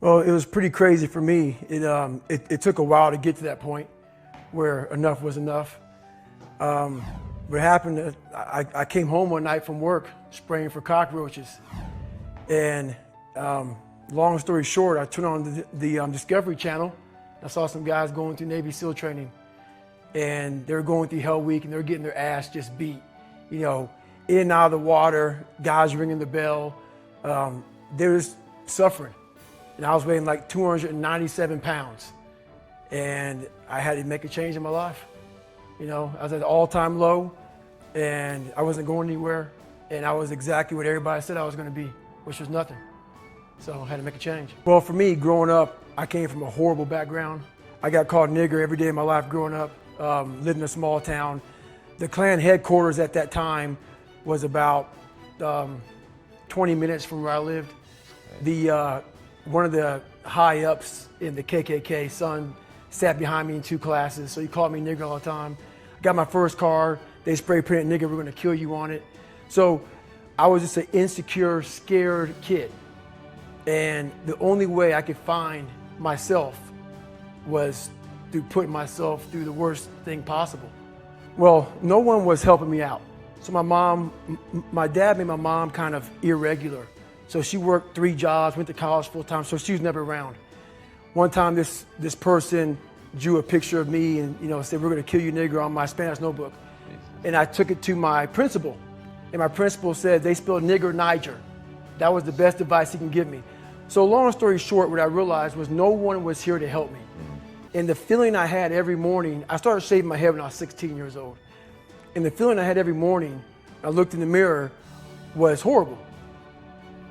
Well, it was pretty crazy for me. It took a while to get to that point where enough was enough. What happened, I came home one night from work spraying for cockroaches. And long story short, I turned on the Discovery Channel. I saw some guys going through Navy SEAL training. And they were going through Hell Week and they were getting their ass just beat. You know, in and out of the water, guys ringing the bell. They were just suffering. And I was weighing like 297 pounds. And I had to make a change in my life. You know, I was at an all-time low and I wasn't going anywhere. And I was exactly what everybody said I was going to be, which was nothing. So I had to make a change. Well, for me, growing up, I came from a horrible background. I got called nigger every day of my life growing up, lived in a small town. The Klan headquarters at that time was about 20 minutes from where I lived. One of the high-ups in the KKK, son, sat behind me in 2 classes, so he called me nigger all the time. I got my first car, they spray painted nigger, we're gonna kill you on it. So I was just an insecure, scared kid. And the only way I could find myself was through putting myself through the worst thing possible. Well, no one was helping me out. So my dad made my mom kind of irregular. So she worked 3 jobs, went to college full time, so she was never around. One time this person drew a picture of me and said, "We're gonna kill you nigger" on my Spanish notebook. And I took it to my principal. And my principal said, "They spelled nigger Niger." That was the best advice he can give me. So long story short, what I realized was no one was here to help me. And the feeling I had every morning, I started shaving my head when I was 16 years old. And the feeling I had every morning, I looked in the mirror, was horrible.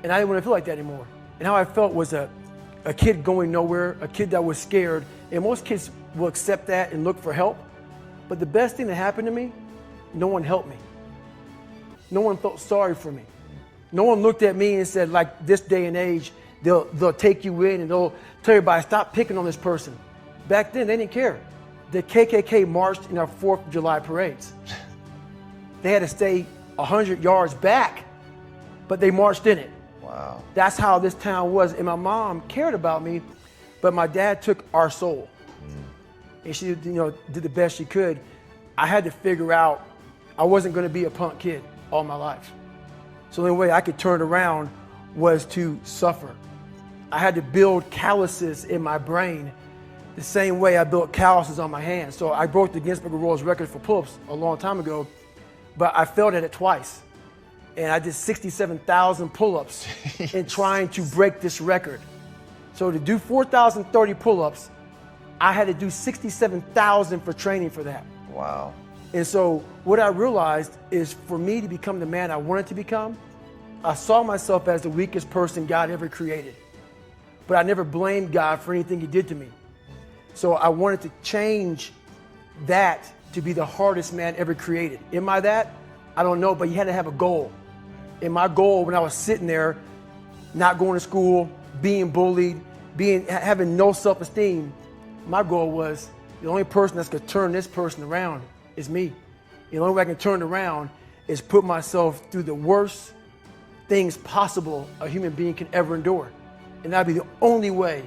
And I didn't want to feel like that anymore. And how I felt was a kid going nowhere, a kid that was scared. And most kids will accept that and look for help. But the best thing that happened to me, no one helped me. No one felt sorry for me. No one looked at me and said, like this day and age, they'll take you in and they'll tell everybody, stop picking on this person. Back then, they didn't care. The KKK marched in our 4th of July parades. They had to stay 100 yards back, but they marched in it. Wow. That's how this town was. And my mom cared about me, but my dad took our soul. And she did the best she could. I had to figure out I wasn't going to be a punk kid all my life. So the only way I could turn it around was to suffer. I had to build calluses in my brain the same way I built calluses on my hands. So I broke the Guinness Book of World Records for pull-ups a long time ago, but I failed at it twice. And I did 67,000 pull-ups in trying to break this record. So to do 4,030 pull-ups, I had to do 67,000 for training for that. Wow. And so what I realized is for me to become the man I wanted to become, I saw myself as the weakest person God ever created. But I never blamed God for anything he did to me. So I wanted to change that to be the hardest man ever created. Am I that? I don't know, but you had to have a goal. And my goal when I was sitting there, not going to school, being bullied, having no self-esteem, my goal was the only person that's gonna turn this person around is me. The only way I can turn it around is put myself through the worst things possible a human being can ever endure. And that'd be the only way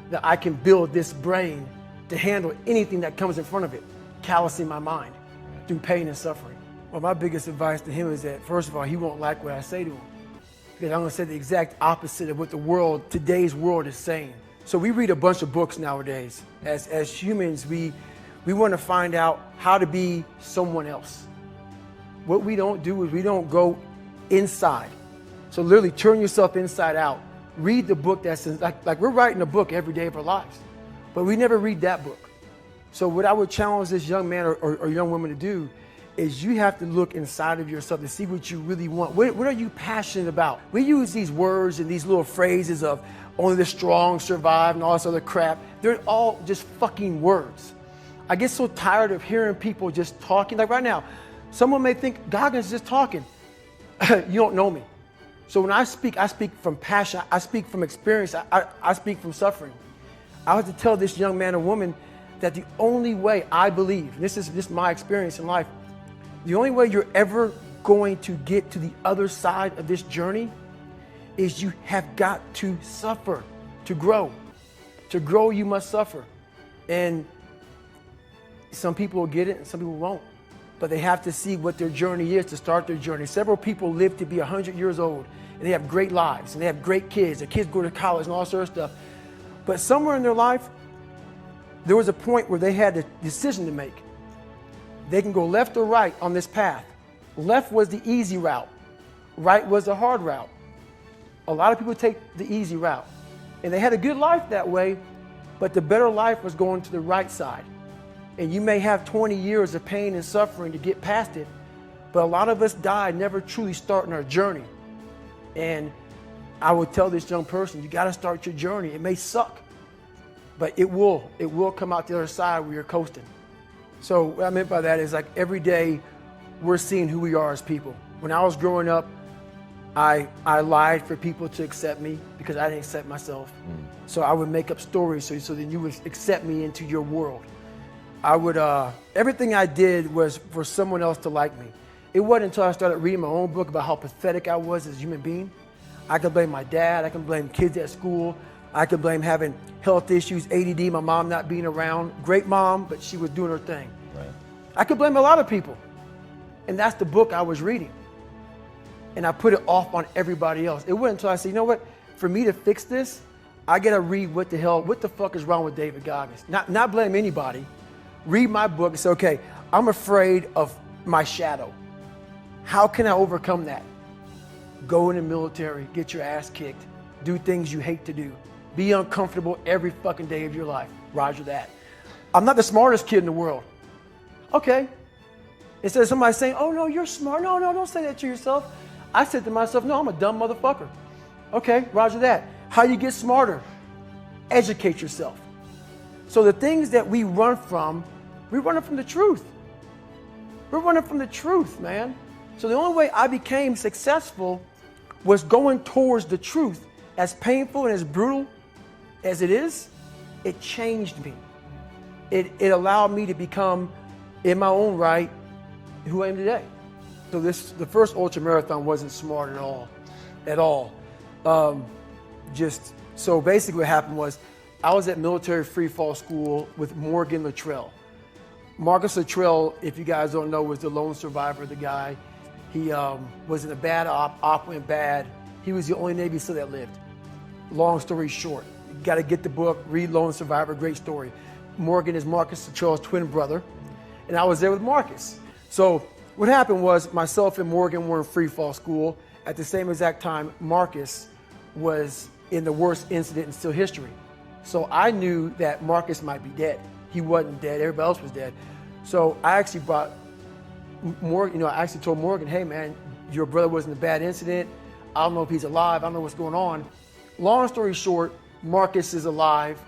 that I can build this brain to handle anything that comes in front of it, callousing my mind through pain and suffering. Well, my biggest advice to him is that, first of all, he won't like what I say to him. Because I'm gonna say the exact opposite of what today's world is saying. So we read a bunch of books nowadays. As humans, we wanna find out how to be someone else. What we don't do is we don't go inside. So literally turn yourself inside out. Read the book that's like we're writing a book every day of our lives, but we never read that book. So what I would challenge this young man or young woman to do is you have to look inside of yourself to see what you really want. What are you passionate about? We use these words and these little phrases of only the strong survive and all this other crap. They're all just fucking words. I get so tired of hearing people just talking. Like right now, someone may think Goggins is just talking. You don't know me. So when I speak from passion, I speak from experience, I speak from suffering. I have to tell this young man or woman that the only way I believe, this is my experience in life, the only way you're ever going to get to the other side of this journey is you have got to suffer. to grow. To grow, you must suffer. And some people will get it and some people won't. But they have to see what their journey is to start their journey. Several people live to be 100 years old and they have great lives and they have great kids. Their kids go to college and all sorts of stuff. But somewhere in their life, there was a point where they had a decision to make. They can go left or right on this path. Left was the easy route. Right was the hard route. A lot of people take the easy route. And they had a good life that way, but the better life was going to the right side. And you may have 20 years of pain and suffering to get past it, but a lot of us die never truly starting our journey. And I would tell this young person, you gotta start your journey. It may suck, but it will come out the other side where you're coasting. So what I meant by that is like every day we're seeing who we are as people. When I was growing up, I lied for people to accept me because I didn't accept myself. So I would make up stories so that you would accept me into your world. I would, everything I did was for someone else to like me. It wasn't until I started reading my own book about how pathetic I was as a human being. I could blame my dad, I could blame kids at school, I could blame having health issues, ADD, my mom not being around. Great mom, but she was doing her thing. Right. I could blame a lot of people. And that's the book I was reading. And I put it off on everybody else. It wasn't until I said, you know what, for me to fix this, I gotta read what the fuck is wrong with David Goggins. Not blame anybody. Read my book and say, okay, I'm afraid of my shadow. How can I overcome that? Go in the military, get your ass kicked, do things you hate to do. Be uncomfortable every fucking day of your life. Roger that. I'm not the smartest kid in the world. Okay. Instead of somebody saying, oh no, you're smart. No, don't say that to yourself. I said to myself, no, I'm a dumb motherfucker. Okay, roger that. How do you get smarter? Educate yourself. So the things that we run from, we're running from the truth. We're running from the truth, man. So the only way I became successful was going towards the truth. As painful and as brutal as it is, it changed me. It allowed me to become, in my own right, who I am today. So the first ultramarathon wasn't smart at all. So basically what happened was, I was at military free fall school with Morgan Luttrell. Marcus Luttrell, if you guys don't know, was the lone survivor, the guy. He was in a bad op went bad. He was the only Navy SEAL that lived. Long story short, you gotta get the book, read Lone Survivor, great story. Morgan is Marcus Luttrell's twin brother, and I was there with Marcus. So what happened was, myself and Morgan were in free fall school. At the same exact time, Marcus was in the worst incident in SEAL history. So I knew that Marcus might be dead. He wasn't dead, everybody else was dead. So I actually brought Morgan, I actually told Morgan, hey man, your brother was in a bad incident. I don't know if he's alive, I don't know what's going on. Long story short, Marcus is alive,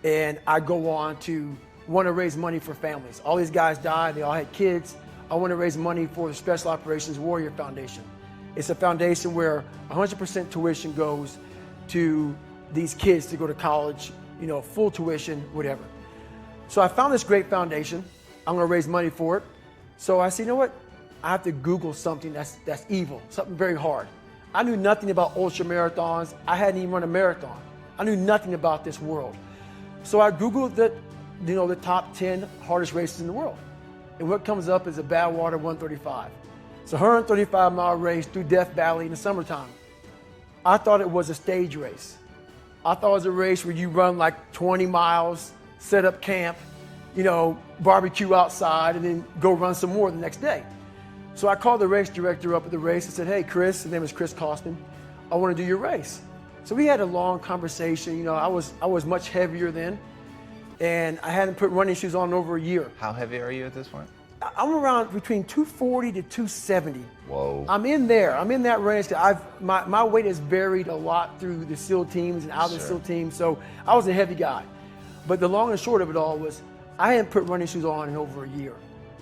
and I go on to want to raise money for families. All these guys died, they all had kids. I want to raise money for the Special Operations Warrior Foundation. It's a foundation where 100% tuition goes to these kids to go to college, full tuition, whatever. So I found this great foundation. I'm going to raise money for it. So I said, you know what? I have to Google something that's evil, something very hard. I knew nothing about ultra marathons. I hadn't even run a marathon. I knew nothing about this world. So I Googled the top 10 hardest races in the world. And what comes up is a Badwater 135. It's a 135-mile race through Death Valley in the summertime. I thought it was a stage race. I thought it was a race where you run like 20 miles, set up camp, barbecue outside, and then go run some more the next day. So I called the race director up at the race and said, hey, Chris, his name is Chris Costman, I want to do your race. So we had a long conversation. I was much heavier then, and I hadn't put running shoes on in over a year. How heavy are you at this point? I'm around between 240 to 270. Whoa. I'm in there. I'm in that range. My weight has varied a lot through the SEAL teams and out of the SEAL teams, so I was a heavy guy. But the long and short of it all was, I hadn't put running shoes on in over a year.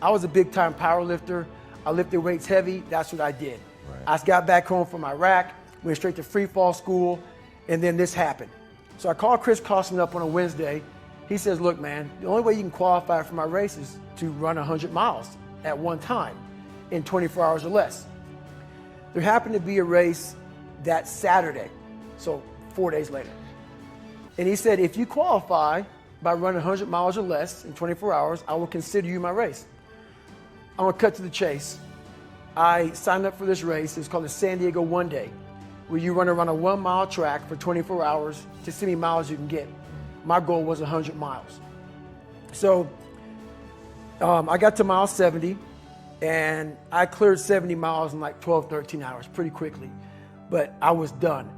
I was a big time power lifter. I lifted weights heavy. That's what I did. Right. I got back home from Iraq, went straight to free fall school, and then this happened. So I called Chris Costman up on a Wednesday. He says, look, man, the only way you can qualify for my race is to run 100 miles at one time in 24 hours or less. There happened to be a race that Saturday, so 4 days later. And he said, if you qualify by running 100 miles or less in 24 hours, I will consider you my race. I'm gonna cut to the chase. I signed up for this race. It's called the San Diego One Day, where you run around a 1 mile track for 24 hours to see how many miles you can get. My goal was 100 miles. So I got to mile 70 and I cleared 70 miles in like 12, 13 hours pretty quickly, but I was done.